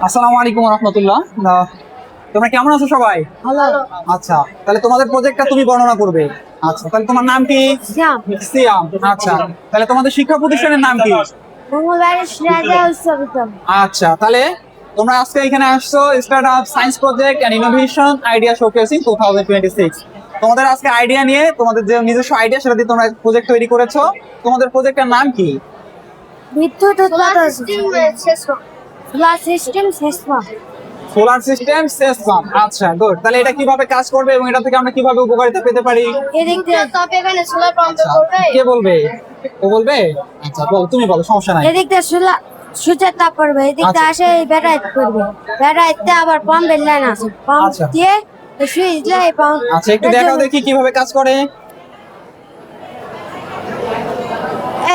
আসসালামু আলাইকুম রহমতুল্লাহ। তোমরা কেমন আছো সবাই? ভালো। আচ্ছা, তাহলে তোমাদের প্রজেক্টটা তুমি বর্ণনা করবে। আচ্ছা, তাহলে তোমার নাম কি? শ্যাম। সিয়াম। আচ্ছা, তাহলে তোমাদের শিক্ষা প্রতিষ্ঠানের নাম কি? মঙ্গলবারের রাজা উৎসব। আচ্ছা, তাহলে তোমরা আজকে এখানে আসছো start up science project and innovation idea showcasing 2026। তোমাদের আজকে আইডিয়া নিয়ে, তোমাদের যে নিজস্ব আইডিয়া সেটা দিয়ে তোমরা প্রজেক্ট তৈরি করেছো। তোমাদের প্রজেক্টের নাম কি? বিদ্যুৎ উৎপাদন সোলার সিস্টেম শেষমা। Solar system system. আচ্ছা, গুড। তাহলে এটা কিভাবে কাজ করবে এবং এটা থেকে আমরা কিভাবে উপকারিতা পেতে পারি? এদিক দিয়ে তবে এখানে সোলার পাম্প করবে। কে বলবে? ও বলবে? আচ্ছা, বল, তুমি বলো, সমস্যা নাই। এদিক দিয়ে সোলার সূর্যের তাপ পড়বে, এদিক দিয়ে আসে এই ব্যাটারি করবে, ব্যাটারিতে আবার পাম্পের লাইন আছে, পাম্প আচ্ছা। দিয়ে সুইচ দিয়ে এই পাম্প। আচ্ছা, একটু দেখাও দেখি কিভাবে কাজ করে।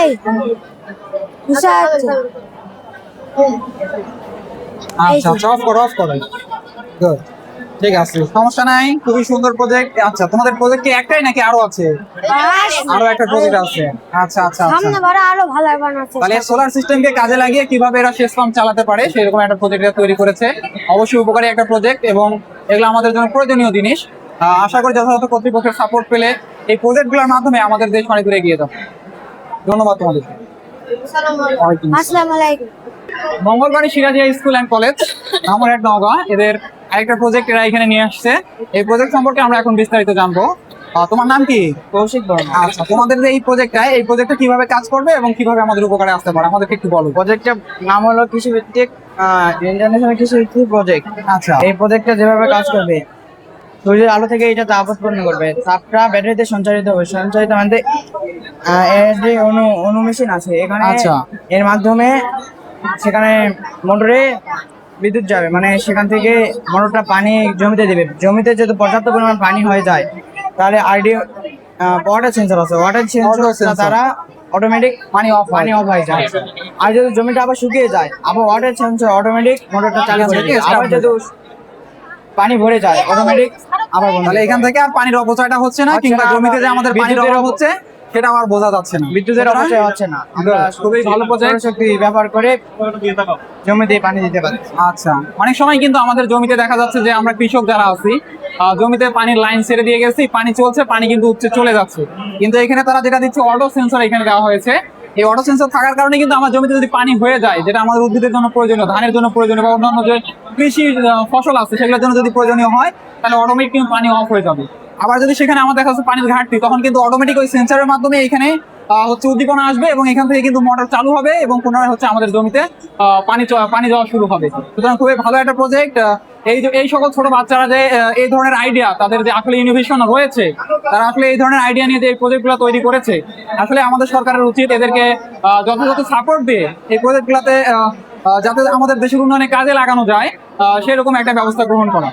এই বুঝা যাচ্ছে? আচ্ছা, অফ করো, অফ করো। গুড, ঠিক আছে, সমস্যা নাই। খুবই সুন্দর প্রজেক্ট। আচ্ছা, তোমাদের প্রজেক্ট কি একটাই নাকি আরো আছে? আরো একটা প্রজেক্ট আছে। আচ্ছা আচ্ছা আচ্ছা। সামনে বড় আরো ভালো বানাচ্ছে। তাহলে সোলার সিস্টেমকে কাজে লাগিয়ে কিভাবে এরা সেচ পাম্প চালাতে পারে সেরকম একটা প্রজেক্ট তৈরি করেছে। অবশ্যই উপকারী একটা প্রজেক্ট এবং এগুলো আমাদের জন্য প্রয়োজনীয় জিনিস। আশা করি যথাযথ কর্তৃপক্ষের সাপোর্ট পেলে এই প্রজেক্টগুলোর মাধ্যমে আমাদের দেশ অনেক দূরে এগিয়ে যাবে। ধন্যবাদ তোমাদেরকে। আসসালামু আলাইকুম। Mangalbari Sirajia school and college, Dhamrat, Naogaon, এদের আরেকটা প্রজেক্ট এরা এখানে নিয়ে আসছে। এই প্রজেক্ট সম্পর্কে আমরা এখন বিস্তারিত জানবো। তোমার নাম কি? কৌশিক বর্মা। আচ্ছা, তোমাদের যে এই প্রজেক্টটা কিভাবে কাজ করবে এবং কিভাবে আমাদের উপকারে আসতে পারে আমাদেরকে একটু বলো। প্রজেক্টটার নাম হলো কৃষিভিত্তিক ইন্টারন্যাশনাল কৃষিভিত্তিক প্রজেক্ট। আচ্ছা। এই প্রজেক্টটা যেভাবে কাজ করবে, সূর্যের আলো থেকে এটা তাপ উৎপন্ন করবে, তাপটা ব্যাটারিতে সঞ্চারিত হবে, সঞ্চারিত মানে এর যে অণু মেশিন আছে এখানে, আচ্ছা। এর মাধ্যমে সেখানে মোটরে বিদ্যুৎ যাবে, মানে সেখান থেকে মোটরটা পানি জমিতে দিবে। জমিতে যদি পর্যাপ্ত পরিমাণ পানি হয়ে যায় তাহলে ওয়াটার সেন্সর আছে, ওয়াটার সেন্সর দ্বারা অটোমেটিক পানি অফ হয়ে যায়। আর যদি জমিটা আবার শুকিয়ে যায়, আবার ওয়াটার সেন্সর অটোমেটিক মোটরটা চালু করে দিবে। আবার যদি পানি ভরে যায় অটোমেটিক আবার বন্ধ। তাহলে এখান থেকে আর পানির অপচয়টা হচ্ছে না, কিংবা জমিতে যে আমাদের পানির অভাব হচ্ছে সেটা আর বোঝা যাচ্ছে না। বিদ্যুতের অপচয় হচ্ছে না। আমরা খুবই ভালো প্রজেক্ট। শক্তি ব্যবহার করে জমিতে পানি দিতে পারি। আচ্ছা, অনেক সময় কিন্তু আমাদের জমিতে দেখা যাচ্ছে যে আমরা কৃষক যারা আছি, জমিতে পানির লাইন ছেড়ে দিয়ে গেছি, পানি চলছে, পানি কিন্তু উপচে চলে যাচ্ছে। কিন্তু এখানে তারা যেটা দিচ্ছে অটো সেন্সর এখানে দেওয়া হয়েছে। এই অটো সেন্সর থাকার কারণে কিন্তু আমার জমিতে যদি পানি হয়ে যায়, যেটা আমাদের উদ্ভিদের জন্য প্রয়োজনীয়, ধানের জন্য প্রয়োজনীয় বা অন্যান্য যে কৃষি ফসল আছে সেগুলোর জন্য যদি প্রয়োজনীয় হয়, তাহলে অটোমেটিক কিন্তু পানি অফ হয়ে যাবে। আবার যদি সেখানে আমার দেখা যাচ্ছে পানির ঘাটতি, তখন কিন্তু অটোমেটিক ওই সেন্সরের মাধ্যমে এখানে হচ্ছে উদ্দীপনা আসবে এবং এখান থেকে কিন্তু মোটর চালু হবে এবং পুনরায় হচ্ছে আমাদের জমিতে পানি যাওয়া শুরু হবে। সুতরাং খুবই ভালো একটা প্রজেক্ট। এই সকল ছোট বাচ্চারা যে এই ধরনের আইডিয়া, তাদের যে আসলে ইনোভেশন রয়েছে, তারা আসলে এই ধরনের আইডিয়া নিয়ে যে এই প্রজেক্টগুলো তৈরি করেছে, আসলে আমাদের সরকারের উচিত এদেরকে যথাযথ সাপোর্ট দিয়ে এই প্রজেক্টগুলোতে যাতে আমাদের দেশের উন্নয়নে কাজে লাগানো যায় সেরকম একটা ব্যবস্থা গ্রহণ করা।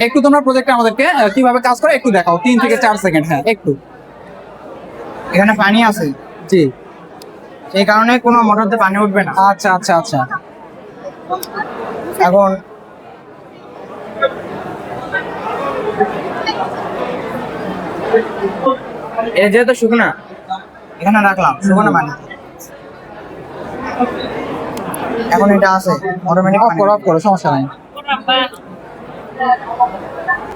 একটু তোমরা প্রজেক্টে আমাদেরকে কিভাবে কাজ করে একটু দেখাও, 3 থেকে 4 সেকেন্ড। হ্যাঁ, একটু। এখানে পানি আছে, জি। সেই কারণে কোনো মোটরতে পানি উঠবে না। আচ্ছা আচ্ছা আচ্ছা। এখন এটা যেহেতু শুকনা, এখানে রাখলাম শুকনো পানি। এখন এটা আছে অটোমেটিক অফ করো, সমস্যা নাই।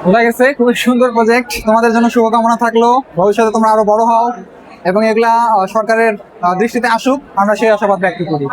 বোঝা গেছে, খুবই সুন্দর প্রজেক্ট। তোমাদের জন্য শুভকামনা থাকলো, ভবিষ্যতে তোমরা আরো বড় হও এবং এগুলা সরকারের দৃষ্টিতে আসুক, আমরা সেই আশাবাদ ব্যক্ত করি।